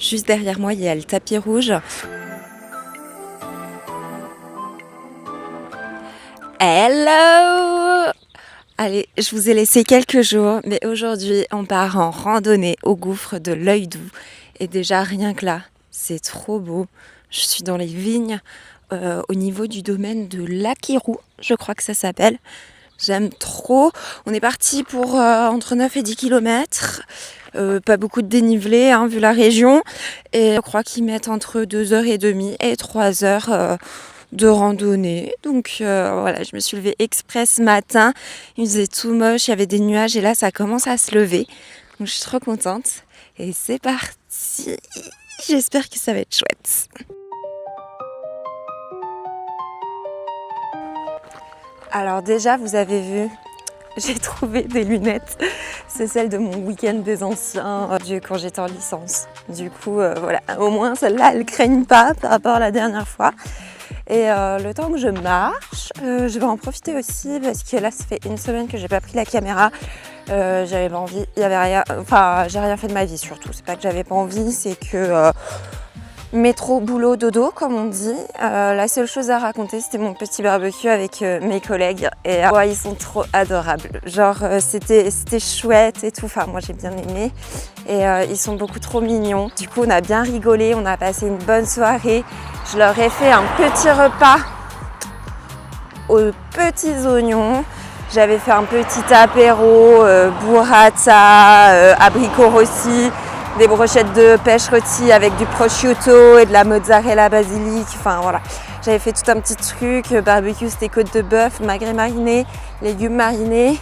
Juste derrière moi, il y a le tapis rouge. Hello! Allez, je vous ai laissé quelques jours, mais aujourd'hui, on part en randonnée au gouffre de l'Œil Doux. Et déjà, rien que là, c'est trop beau. Je suis dans les vignes, au niveau du domaine de L'Aquirou, je crois que ça s'appelle. J'aime trop. On est parti pour entre 9 et 10 kilomètres. Pas beaucoup de dénivelé, hein, vu la région. Et je crois qu'ils mettent entre 2h30 et 3h de randonnée. Donc voilà, je me suis levée exprès ce matin. Il faisait tout moche, il y avait des nuages et là ça commence à se lever. Donc je suis trop contente. Et c'est parti. J'espère que ça va être chouette. Alors déjà, vous avez vu, j'ai trouvé des lunettes. C'est celle de mon week-end des anciens, quand j'étais en licence. Du coup, voilà, au moins celle-là, elle ne craigne pas par rapport à la dernière fois. Et le temps que je marche, je vais en profiter aussi parce que là, ça fait une semaine que j'ai pas pris la caméra. J'avais pas envie, il y avait rien, enfin, j'ai rien fait de ma vie surtout. C'est pas que j'avais pas envie, c'est que métro, boulot, dodo, comme on dit. La seule chose à raconter, c'était mon petit barbecue avec mes collègues. Et ils sont trop adorables. Genre, c'était chouette et tout. Enfin, moi, j'ai bien aimé. Et ils sont beaucoup trop mignons. Du coup, on a bien rigolé. On a passé une bonne soirée. Je leur ai fait un petit repas aux petits oignons. J'avais fait un petit apéro, burrata, abricot rossi, des brochettes de pêche rôti avec du prosciutto et de la mozzarella basilic. Enfin voilà, j'avais fait tout un petit truc, barbecue, c'était côte de bœuf, magret mariné, légumes marinés,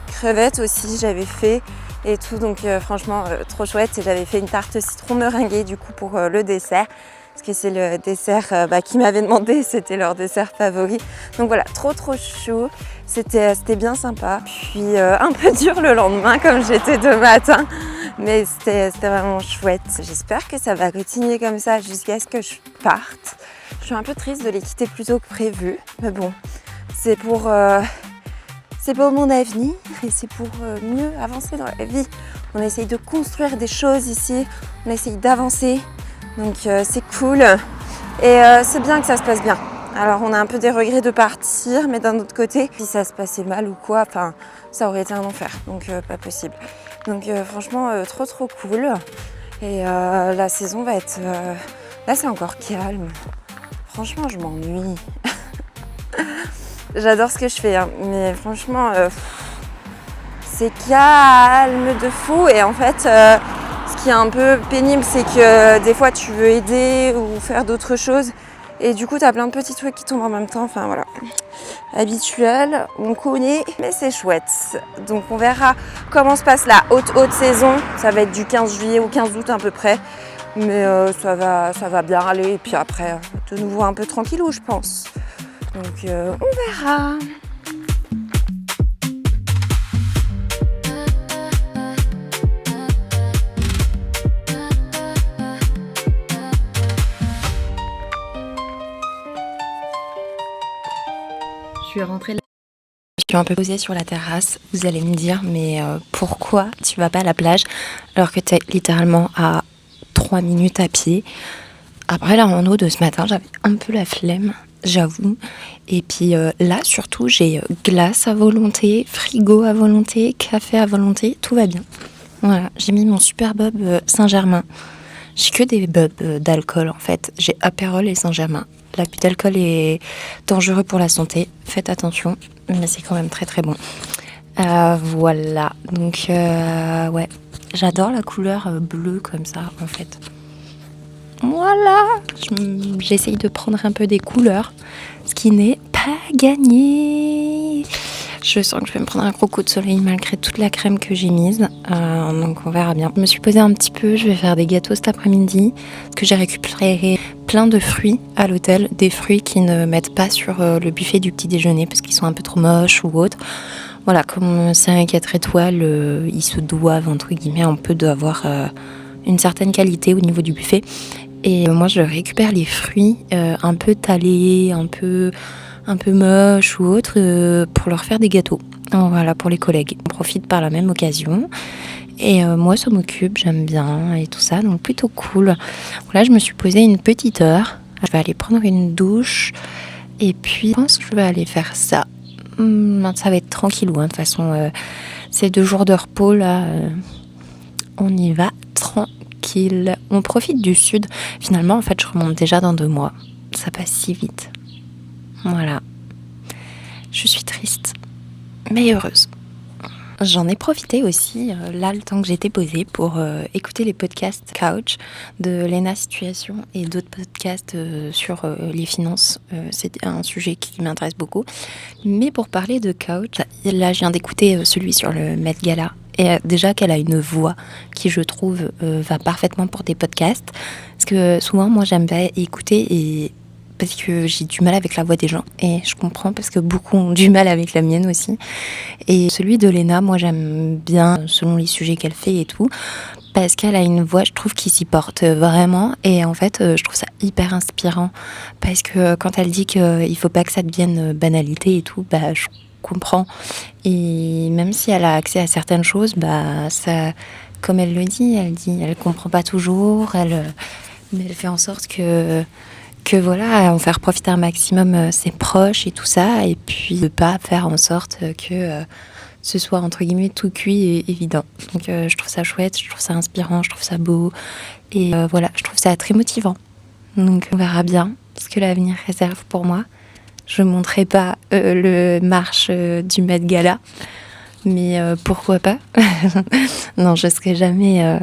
crevettes aussi j'avais fait et tout. Donc franchement trop chouette. Et j'avais fait une tarte citron meringuée du coup pour le dessert. Parce que c'est le dessert qu'ils m'avaient demandé, c'était leur dessert favori. Donc voilà, trop chou. C'était bien sympa. Puis un peu dur le lendemain comme j'étais de matin. Mais c'était vraiment chouette. J'espère que ça va continuer comme ça jusqu'à ce que je parte. Je suis un peu triste de les quitter plus tôt que prévu. Mais bon, c'est pour mon avenir et c'est pour mieux avancer dans la vie. On essaye de construire des choses ici. On essaye d'avancer. Donc c'est cool et c'est bien que ça se passe bien. Alors on a un peu des regrets de partir, mais d'un autre côté, si ça se passait mal ou quoi, enfin ça aurait été un enfer, donc pas possible. Donc franchement trop cool. Et la saison va être... Là c'est encore calme. Franchement je m'ennuie. J'adore ce que je fais, hein, mais franchement c'est calme de fou et en fait... Ce qui est un peu pénible, c'est que des fois tu veux aider ou faire d'autres choses et du coup tu as plein de petits trucs qui tombent en même temps, enfin voilà. Habituel, on connaît, mais c'est chouette. Donc on verra comment se passe la haute saison, ça va être du 15 juillet au 15 août à peu près, mais ça va bien aller et puis après de nouveau un peu tranquillou je pense. Donc on verra. Je suis rentrée là. Je suis un peu posée sur la terrasse. Vous allez me dire, mais pourquoi tu vas pas à la plage alors que tu es littéralement à 3 minutes à pied. Après la rando de ce matin, j'avais un peu la flemme, j'avoue. Et puis là, surtout, j'ai glace à volonté, frigo à volonté, café à volonté, tout va bien. Voilà, j'ai mis mon super bob Saint-Germain. J'ai que des bubs d'alcool en fait. J'ai Aperol et Saint-Germain. L'abus d'alcool est dangereux pour la santé. Faites attention, mais c'est quand même très bon. Voilà, donc ouais, j'adore la couleur bleue comme ça en fait. Voilà, j'essaye de prendre un peu des couleurs, ce qui n'est pas gagné. Je sens que je vais me prendre un gros coup de soleil malgré toute la crème que j'ai mise, donc on verra bien. Je me suis posée un petit peu, je vais faire des gâteaux cet après-midi, parce que j'ai récupéré plein de fruits à l'hôtel, des fruits qui ne mettent pas sur le buffet du petit déjeuner, parce qu'ils sont un peu trop moches ou autres. Voilà, comme c'est un 4 étoiles, ils se doivent, entre guillemets, un peu d'avoir une certaine qualité au niveau du buffet. Et moi, je récupère les fruits un peu talés, un peu moches ou autres, pour leur faire des gâteaux. Donc, voilà, pour les collègues. On profite par la même occasion. Et moi, ça m'occupe, j'aime bien et tout ça, donc plutôt cool. Là, je me suis posée une petite heure. Je vais aller prendre une douche et puis je pense que je vais aller faire ça. Ça va être tranquillou, de toute façon. Ces 2 jours de repos, là, on y va tranquille. On profite du sud. Finalement, en fait, je remonte déjà dans 2 mois. Ça passe si vite. Voilà. Je suis triste, mais heureuse. J'en ai profité aussi, là, le temps que j'étais posée, pour écouter les podcasts Couch de Lena Situation et d'autres podcasts sur les finances. C'est un sujet qui m'intéresse beaucoup. Mais pour parler de Couch, là, je viens d'écouter celui sur le Met Gala. Et déjà qu'elle a une voix qui, je trouve, va parfaitement pour des podcasts. Parce que souvent, moi, j'aime pas écouter parce que j'ai du mal avec la voix des gens. Et je comprends parce que beaucoup ont du mal avec la mienne aussi. Et celui de Lena, moi, j'aime bien selon les sujets qu'elle fait et tout. Parce qu'elle a une voix, je trouve, qui s'y porte vraiment. Et en fait, je trouve ça hyper inspirant. Parce que quand elle dit qu'il faut pas que ça devienne banalité et tout, je comprends. Et même si elle a accès à certaines choses, ça, comme elle le dit, elle comprend pas toujours. Mais elle fait en sorte que voilà, en faire profiter un maximum ses proches et tout ça, et puis de pas faire en sorte que ce soit entre guillemets tout cuit et évident. Donc je trouve ça chouette, je trouve ça inspirant, je trouve ça beau, et voilà, je trouve ça très motivant. Donc on verra bien ce que l'avenir réserve pour moi. Je ne montrerai pas le marche du Met Gala, mais pourquoi pas. Non, je serai jamais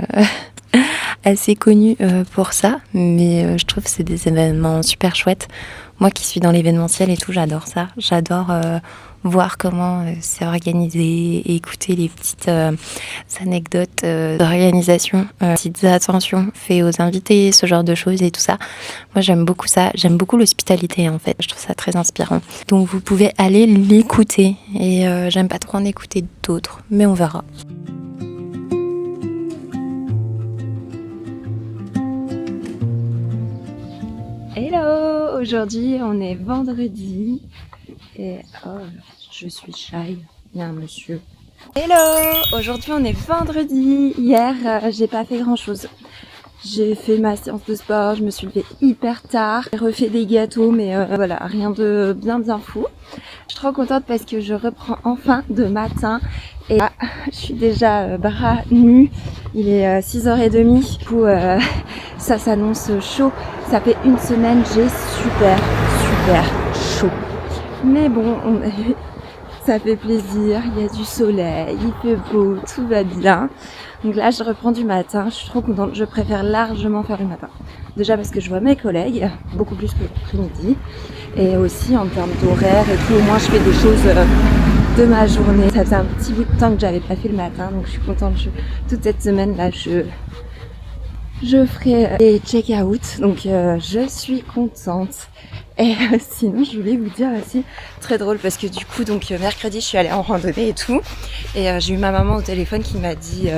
assez connue pour ça, mais je trouve que c'est des événements super chouettes. Moi qui suis dans l'événementiel et tout, j'adore ça. J'adore voir comment c'est organisé et écouter les petites anecdotes d'organisation, petites attentions faites aux invités, ce genre de choses et tout ça. Moi j'aime beaucoup ça, j'aime beaucoup l'hospitalité en fait, je trouve ça très inspirant. Donc vous pouvez aller l'écouter et j'aime pas trop en écouter d'autres, mais on verra. Hello, aujourd'hui on est vendredi et je suis shy, il y a un monsieur. Hello, aujourd'hui on est vendredi, hier j'ai pas fait grand chose. J'ai fait ma séance de sport, je me suis levée hyper tard, j'ai refait des gâteaux mais voilà, rien de bien fou. Je suis trop contente parce que je reprends enfin de matin et là, je suis déjà bras nus, il est 6h30, du coup ça s'annonce chaud, ça fait une semaine, j'ai super chaud. Mais bon, ça fait plaisir, il y a du soleil, il fait beau, tout va bien. Donc là je reprends du matin, je suis trop contente, je préfère largement faire le matin. Déjà parce que je vois mes collègues, beaucoup plus que l'après-midi. Et aussi en termes d'horaire et tout, au moins je fais des choses de ma journée. Ça faisait un petit bout de temps que j'avais pas fait le matin, donc je suis contente. Toute cette semaine là, je ferai des check-out, donc je suis contente. Et sinon je voulais vous dire aussi, très drôle parce que du coup donc mercredi je suis allée en randonnée et tout, et j'ai eu ma maman au téléphone qui m'a dit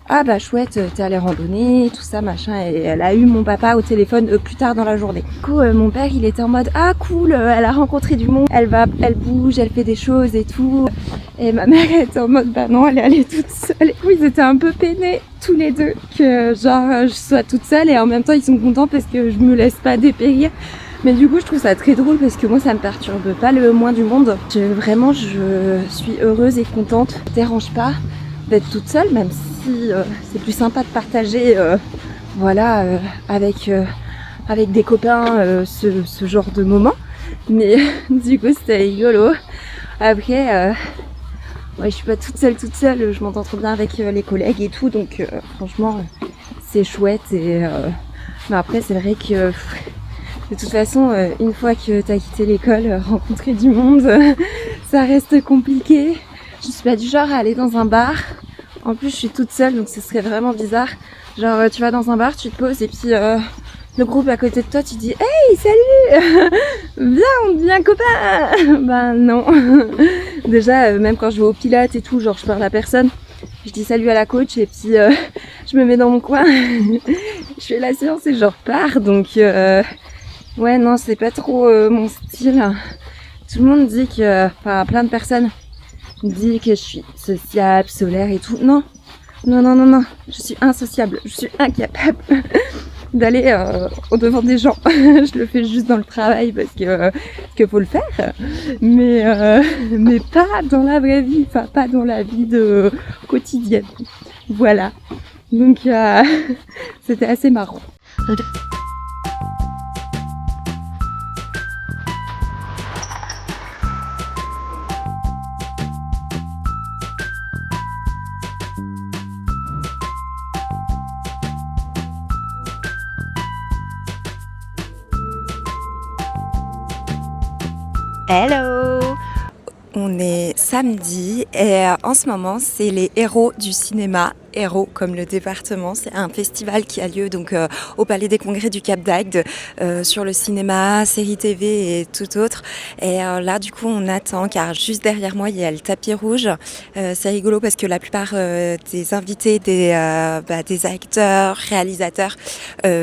ah bah chouette, t'es allée randonner, tout ça machin, et elle a eu mon papa au téléphone plus tard dans la journée. Du coup mon père il était en mode ah cool, elle a rencontré du monde, elle bouge, elle fait des choses et tout, et ma mère elle était en mode bah non, elle est allée toute seule. Et oui, ils étaient un peu peinés tous les deux que genre je sois toute seule, et en même temps ils sont contents parce que je me laisse pas dépérir. Mais du coup je trouve ça très drôle parce que moi ça me perturbe pas le moins du monde. Je suis heureuse et contente. Ça me dérange pas d'être toute seule, même si c'est plus sympa de partager avec des copains ce genre de moment. Mais du coup c'était rigolo. Après je suis pas toute seule, je m'entends trop bien avec les collègues et tout, donc franchement c'est chouette. Et mais après c'est vrai que de toute façon, une fois que t'as quitté l'école, rencontrer du monde, ça reste compliqué. Je suis pas du genre à aller dans un bar. En plus, je suis toute seule, donc ce serait vraiment bizarre. Genre, tu vas dans un bar, tu te poses, et puis le groupe à côté de toi, tu dis « Hey, salut viens, on devient copains !» Ben non. Déjà, même quand je vais au pilates et tout, genre je parle à personne. Je dis salut à la coach, et puis je me mets dans mon coin. Je fais la séance et je repars, donc... Ouais, non, c'est pas trop mon style. Tout le monde dit que, plein de personnes disent que je suis sociable, solaire et tout. Non, Non, non, non, non, je suis insociable, je suis incapable d'aller au-devant des gens. Je le fais juste dans le travail parce que faut le faire, mais pas dans la vraie vie, enfin pas dans la vie de quotidienne. Voilà, donc c'était assez marrant. Hello! On est samedi et en ce moment c'est les héros du cinéma. Héros comme le département, c'est un festival qui a lieu donc au Palais des Congrès du Cap d'Agde sur le cinéma, séries TV et tout autre. Et là du coup on attend car juste derrière moi il y a le tapis rouge. C'est rigolo parce que la plupart des invités, des acteurs, réalisateurs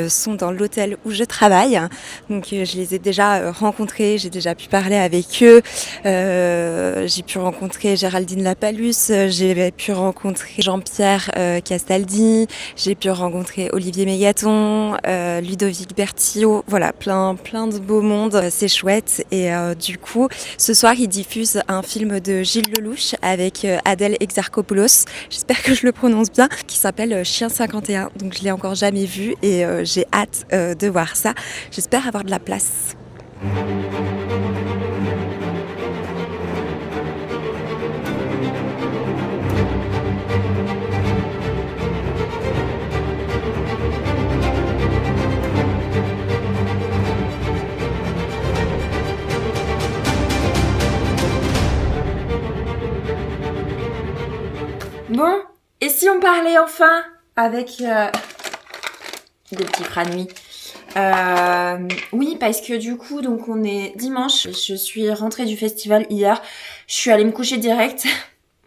sont dans l'hôtel où je travaille. Donc je les ai déjà rencontrés, j'ai déjà pu parler avec eux. J'ai pu rencontrer Géraldine Lapalus, j'ai pu rencontrer Jean-Pierre Castaldi, j'ai pu rencontrer Olivier Mégaton, Ludovic Bertillot, voilà, plein de beaux mondes, c'est chouette. Et du coup, ce soir, ils diffusent un film de Gilles Lelouch avec Adèle Exarchopoulos, j'espère que je le prononce bien, qui s'appelle Chien 51. Donc je l'ai encore jamais vu et j'ai hâte de voir ça. J'espère avoir de la place. Bon, et si on parlait enfin avec des petits frats de nuit. Oui, parce que du coup, donc on est dimanche, je suis rentrée du festival hier, je suis allée me coucher direct.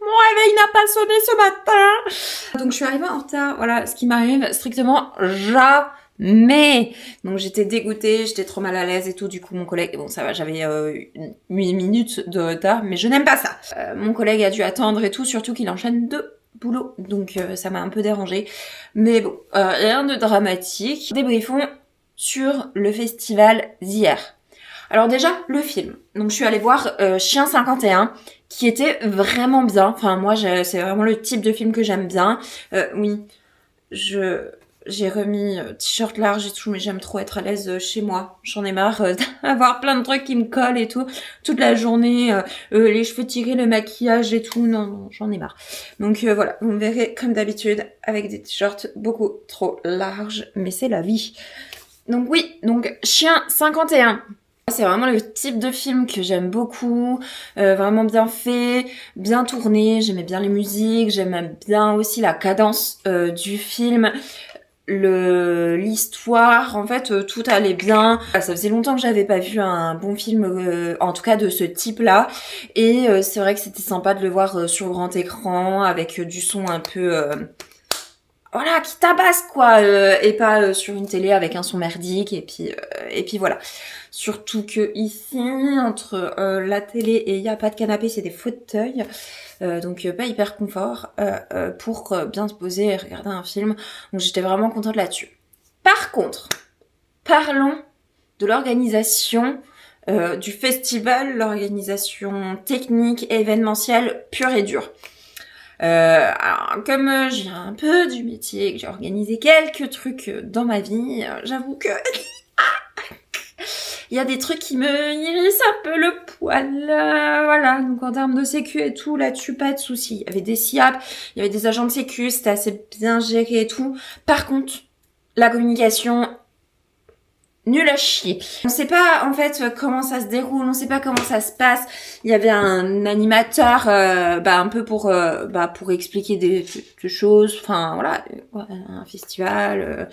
Mon réveil n'a pas sonné ce matin. Donc je suis arrivée en retard, voilà, ce qui m'arrive strictement jamais. Donc j'étais dégoûtée, j'étais trop mal à l'aise et tout, du coup mon collègue, bon ça va, j'avais 8 minutes de retard, mais je n'aime pas ça. Mon collègue a dû attendre et tout, surtout qu'il enchaîne deux boulot, donc ça m'a un peu dérangée. Mais bon, rien de dramatique. Débriefons sur le festival d'hier. Alors déjà, le film. Donc je suis allée voir Chien 51, qui était vraiment bien. Enfin moi, c'est vraiment le type de film que j'aime bien. Oui, j'ai remis t-shirt large et tout, mais j'aime trop être à l'aise chez moi. J'en ai marre d'avoir plein de trucs qui me collent et tout. Toute la journée, les cheveux tirés, le maquillage et tout. Non, j'en ai marre. Donc voilà, vous me verrez comme d'habitude avec des t-shirts beaucoup trop larges, mais c'est la vie. Donc oui, donc Chien 51. C'est vraiment le type de film que j'aime beaucoup, vraiment bien fait, bien tourné, j'aimais bien les musiques, j'aimais bien aussi la cadence du film, l'histoire, en fait tout allait bien. Ça faisait longtemps que j'avais pas vu un bon film, en tout cas de ce type-là, et c'est vrai que c'était sympa de le voir sur grand écran avec du son un peu... voilà, qui tabasse quoi, et pas sur une télé avec un son merdique et puis voilà. Surtout que ici, entre la télé et il y a pas de canapé, c'est des fauteuils, donc pas hyper confort pour bien se poser et regarder un film. Donc j'étais vraiment contente là-dessus. Par contre, parlons de l'organisation du festival, l'organisation technique et événementielle pure et dure. Alors, comme j'ai un peu du métier, que j'ai organisé quelques trucs dans ma vie, j'avoue que il y a des trucs qui me hérissent un peu le poil, voilà. Donc en termes de sécu et tout, là-dessus pas de soucis. Il y avait des SIAP, il y avait des agents de sécu, c'était assez bien géré et tout. Par contre, la communication, nul à chier. On sait pas en fait comment ça se déroule, on sait pas comment ça se passe. Il y avait un animateur un peu pour expliquer des choses, enfin voilà, un festival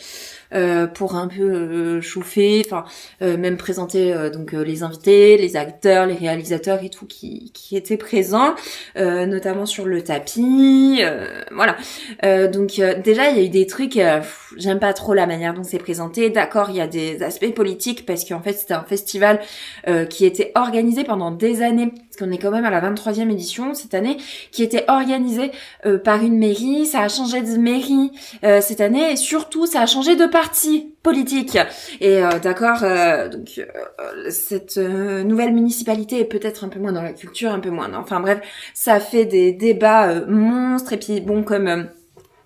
pour un peu chauffer, enfin même présenter donc les invités, les acteurs, les réalisateurs et tout qui étaient présents, notamment sur le tapis, voilà. Donc déjà il y a eu des trucs, j'aime pas trop la manière dont c'est présenté. D'accord, il y a des aspects fait politique parce qu'en fait c'était un festival qui était organisé pendant des années, parce qu'on est quand même à la 23e édition cette année, qui était organisé par une mairie. Ça a changé de mairie cette année et surtout ça a changé de parti politique. Et d'accord, donc cette nouvelle municipalité est peut-être un peu moins dans la culture, un peu moins. Non, enfin bref, ça fait des débats monstres. Et puis bon, comme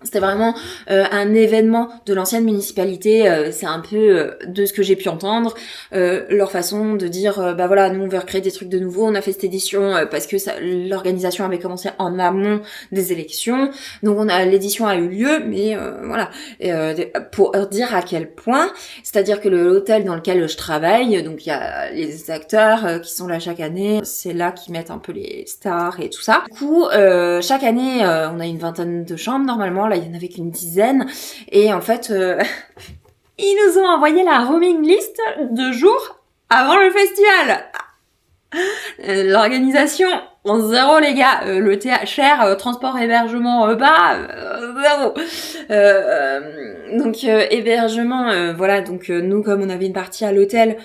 c'était vraiment un événement de l'ancienne municipalité, c'est un peu de ce que j'ai pu entendre, leur façon de dire bah voilà, nous on veut recréer des trucs de nouveau, on a fait cette édition parce que l'organisation avait commencé en amont des élections, donc l'édition a eu lieu, mais voilà, pour dire à quel point, c'est-à-dire que l'hôtel dans lequel je travaille, donc il y a les acteurs qui sont là chaque année, c'est là qu'ils mettent un peu les stars et tout ça. Du coup, chaque année, on a une vingtaine de chambres normalement. Là, il y en avait qu'une dizaine. Et en fait, ils nous ont envoyé la roaming list 2 jours avant le festival. L'organisation, 0 les gars. Le cher, transport, hébergement, bas, 0. Donc, hébergement, voilà. Donc, nous, comme on avait une partie à l'hôtel,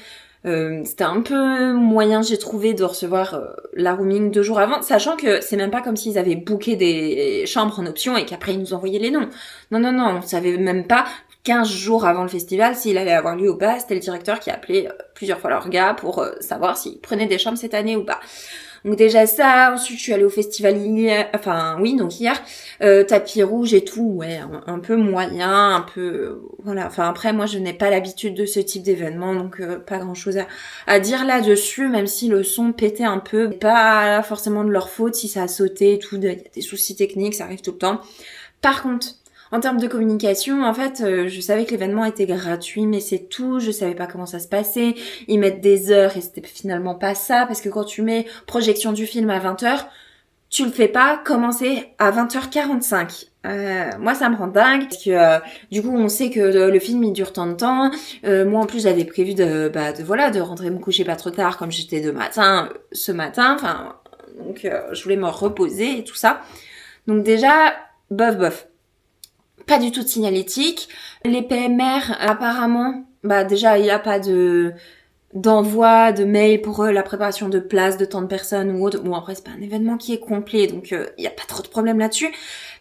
c'était un peu moyen, j'ai trouvé, de recevoir la roaming 2 jours avant, sachant que c'est même pas comme s'ils avaient booké des chambres en option et qu'après ils nous envoyaient les noms. Non, on savait même pas 15 jours avant le festival s'il allait avoir lieu ou pas. C'était le directeur qui a appelé plusieurs fois leur gars pour savoir s'ils prenaient des chambres cette année ou pas. Donc déjà ça, ensuite je suis allée au festival hier, tapis rouge et tout, ouais, un peu moyen, un peu, voilà, enfin après moi je n'ai pas l'habitude de ce type d'événement, donc pas grand chose à dire là-dessus, même si le son pétait un peu, pas forcément de leur faute si ça a sauté et tout, il y a des soucis techniques, ça arrive tout le temps. Par contre, en termes de communication, en fait, je savais que l'événement était gratuit, mais c'est tout. Je savais pas comment ça se passait. Ils mettent des heures et c'était finalement pas ça, parce que quand tu mets projection du film à 20h, tu le fais pas commencer à 20h45. Moi, ça me rend dingue, parce que du coup, on sait que le film il dure tant de temps. Moi, en plus, j'avais prévu de rentrer me coucher pas trop tard, comme j'étais de matin ce matin. Enfin, donc je voulais me reposer et tout ça. Donc déjà, bof. Pas du tout de signalétique. Les PMR, apparemment, déjà, il n'y a pas d'envoi de mail pour la préparation de places de tant de personnes ou autre. Bon, après, c'est pas un événement qui est complet, donc il n'y a pas trop de problème là-dessus.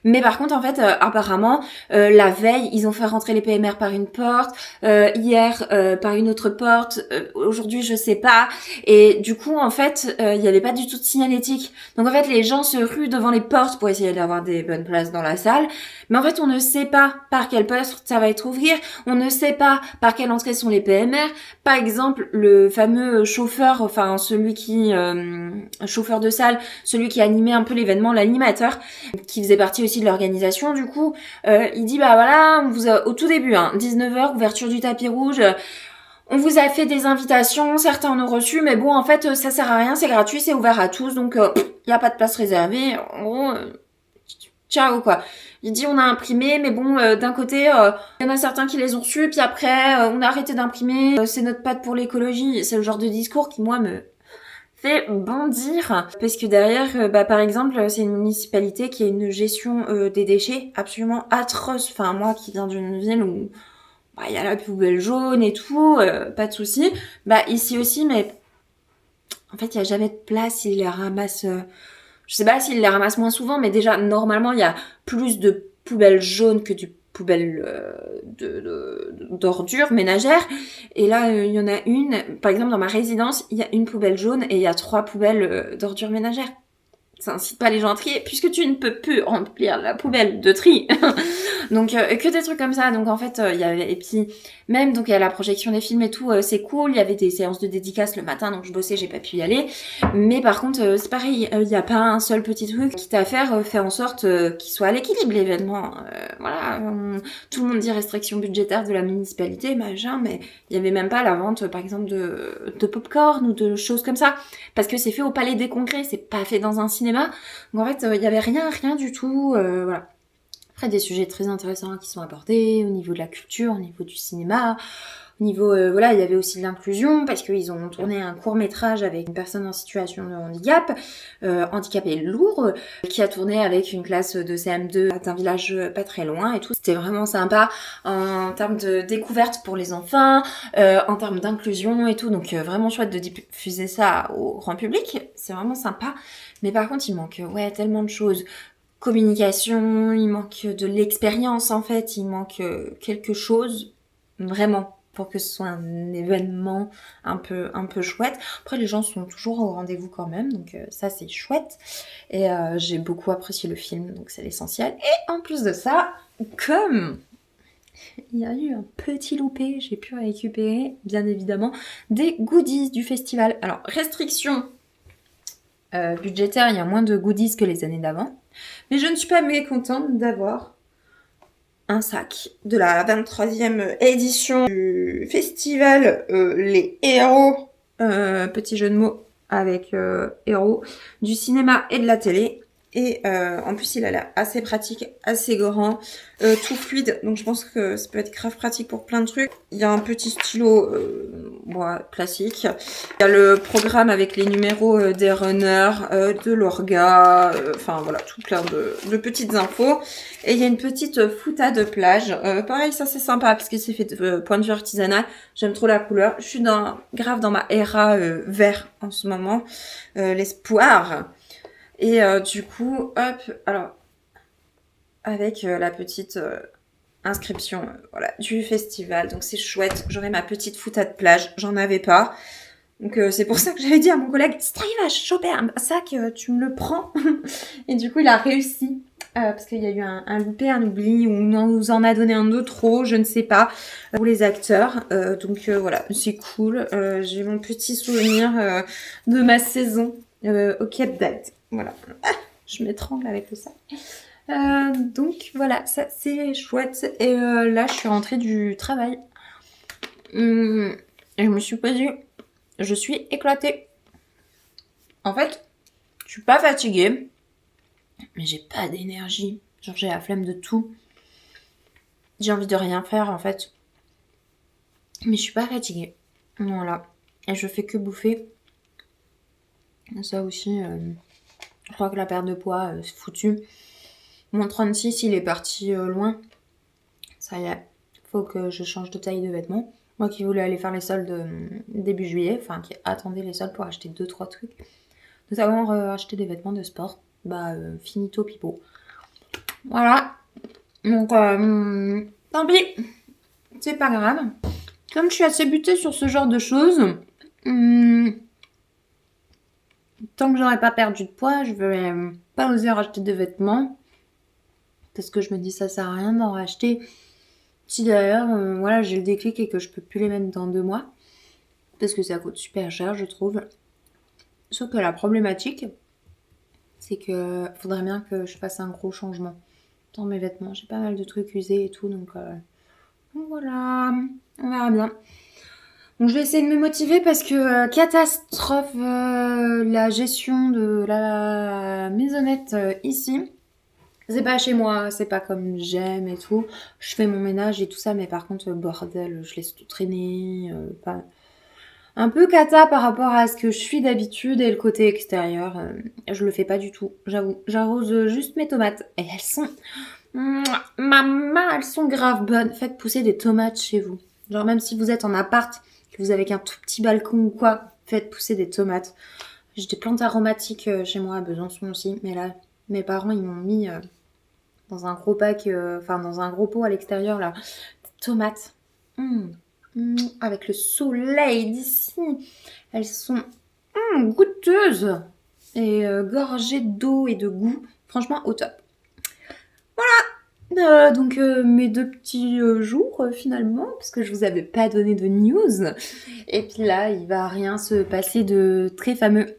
Mais par contre, en fait, apparemment, la veille, ils ont fait rentrer les PMR par une porte, hier par une autre porte, aujourd'hui, je sais pas. Et du coup, en fait, il n'y avait pas du tout de signalétique. Donc en fait, les gens se ruent devant les portes pour essayer d'avoir des bonnes places dans la salle. Mais en fait, on ne sait pas par quelle porte ça va être ouvrir. On ne sait pas par quelle entrée sont les PMR. Par exemple, le fameux chauffeur, enfin celui qui chauffeur de salle, celui qui animait un peu l'événement, l'animateur, qui faisait partie aussi de l'organisation, du coup, il dit voilà, on vous a, au tout début, 19h, ouverture du tapis rouge, on vous a fait des invitations, certains en ont reçu, mais bon, en fait, ça sert à rien, c'est gratuit, c'est ouvert à tous, donc il y a pas de place réservée, en gros, ciao quoi. Il dit on a imprimé, mais bon, d'un côté, il y en a certains qui les ont reçus, puis après, on a arrêté d'imprimer, c'est notre patte pour l'écologie, c'est le genre de discours qui, moi, me fait bondir, parce que derrière, par exemple, c'est une municipalité qui a une gestion des déchets absolument atroce. Enfin, moi qui viens d'une ville où il y a la poubelle jaune et tout, pas de souci. Ici aussi, mais en fait, il y a jamais de place, ils les ramassent... je sais pas s'ils les ramassent moins souvent, mais déjà, normalement, il y a plus de poubelles jaunes que du poubelles d'ordures ménagères. Et là, il y en a une, par exemple, dans ma résidence, il y a une poubelle jaune et il y a 3 poubelles d'ordures ménagères. Ça incite pas les gens à trier, puisque tu ne peux plus remplir la poubelle de tri. Donc, que des trucs comme ça. Donc, en fait, il y avait... Et puis, même, donc, il y a la projection des films et tout, c'est cool. Il y avait des séances de dédicaces le matin, donc je bossais, j'ai pas pu y aller. Mais par contre, c'est pareil, il y a pas un seul petit truc quitte à faire en sorte qu'il soit à l'équilibre, l'événement. Voilà, tout le monde dit restriction budgétaire de la municipalité, machin, mais il y avait même pas la vente, par exemple, de popcorn ou de choses comme ça. Parce que c'est fait au Palais des Congrès, c'est pas fait dans un cinéma. Donc, en fait, il y avait rien du tout, voilà. Après, des sujets très intéressants qui sont abordés au niveau de la culture, au niveau du cinéma. Au niveau, voilà, il y avait aussi de l'inclusion parce qu'ils ont tourné un court-métrage avec une personne en situation de handicap, handicapé lourd, qui a tourné avec une classe de CM2 d'un village pas très loin et tout. C'était vraiment sympa en termes de découverte pour les enfants, en termes d'inclusion et tout. Donc vraiment chouette de diffuser ça au grand public. C'est vraiment sympa. Mais par contre, il manque tellement de choses. Communication, il manque de l'expérience en fait, il manque quelque chose vraiment pour que ce soit un événement un peu chouette. Après les gens sont toujours au rendez-vous quand même, donc ça c'est chouette. Et j'ai beaucoup apprécié le film, donc c'est l'essentiel. Et en plus de ça, comme il y a eu un petit loupé, j'ai pu récupérer bien évidemment des goodies du festival. Alors restriction budgétaire, il y a moins de goodies que les années d'avant. Mais je ne suis pas mécontente d'avoir un sac de la 23e édition du festival Les Héros, petit jeu de mots avec héros, du cinéma et de la télé. Et en plus, il a l'air assez pratique, assez grand, tout fluide. Donc je pense que ça peut être grave pratique pour plein de trucs. Il y a un petit stylo classique. Il y a le programme avec les numéros des runners, de l'orga, enfin voilà, tout plein de petites infos. Et il y a une petite fouta de plage. Pareil, ça c'est sympa parce que c'est fait de point de vue artisanal. J'aime trop la couleur. Je suis grave dans ma era vert en ce moment. L'espoir. Et du coup, hop, alors, avec la petite inscription du festival. Donc c'est chouette, j'aurai ma petite fouta de plage, j'en avais pas. Donc c'est pour ça que j'avais dit à mon collègue, Steve, va choper un sac, tu me le prends. Et du coup, il a réussi. Parce qu'il y a eu un loupé, un oubli, ou on nous en a donné un de trop, je ne sais pas, pour les acteurs. Donc voilà, c'est cool. J'ai mon petit souvenir de ma saison au Cap d'Agde. Voilà. Ah, je m'étrangle avec le sac. Donc voilà, ça c'est chouette. Et là, je suis rentrée du travail. Et je me suis posée. Je suis éclatée. En fait, je suis pas fatiguée. Mais j'ai pas d'énergie. Genre, j'ai la flemme de tout. J'ai envie de rien faire, en fait. Mais je suis pas fatiguée. Voilà. Et je fais que bouffer. Ça aussi, je crois que la perte de poids, c'est foutu. Mon 36, il est parti loin. Ça y est. Faut que je change de taille de vêtements. Moi qui voulais aller faire les soldes début juillet, enfin qui attendais les soldes pour acheter 2-3 trucs. Notamment acheter des vêtements de sport. Finito pipo. Voilà. Donc, tant pis. C'est pas grave. Comme je suis assez butée sur ce genre de choses, tant que j'aurai pas perdu de poids, je vais pas oser racheter de vêtements. Parce que je me dis ça sert à rien d'en racheter. Si d'ailleurs, j'ai le déclic et que je peux plus les mettre dans 2 mois. Parce que ça coûte super cher, je trouve. Sauf que la problématique, c'est que faudrait bien que je fasse un gros changement dans mes vêtements. J'ai pas mal de trucs usés et tout, donc voilà, on verra bien. Donc je vais essayer de me motiver parce que catastrophe la gestion de la maisonnette ici. C'est pas chez moi, c'est pas comme j'aime et tout. Je fais mon ménage et tout ça, mais par contre, bordel, je laisse tout traîner. Un peu cata par rapport à ce que je suis d'habitude et le côté extérieur. Je le fais pas du tout, j'avoue. J'arrose juste mes tomates. Et elles sont... Maman, elles sont grave bonnes. Faites pousser des tomates chez vous. Genre même si vous êtes en appart, que vous avez qu'un tout petit balcon ou quoi, faites pousser des tomates. J'ai des plantes aromatiques chez moi à Besançon aussi. Mais là, mes parents, ils m'ont mis dans un gros pack, dans un gros pot à l'extérieur, là, des tomates. Avec le soleil d'ici. Elles sont goûteuses et gorgées d'eau et de goût. Franchement, au top. Voilà. Donc mes 2 petits jours finalement, parce que je vous avais pas donné de news. Et puis là, il va rien se passer de très fameux.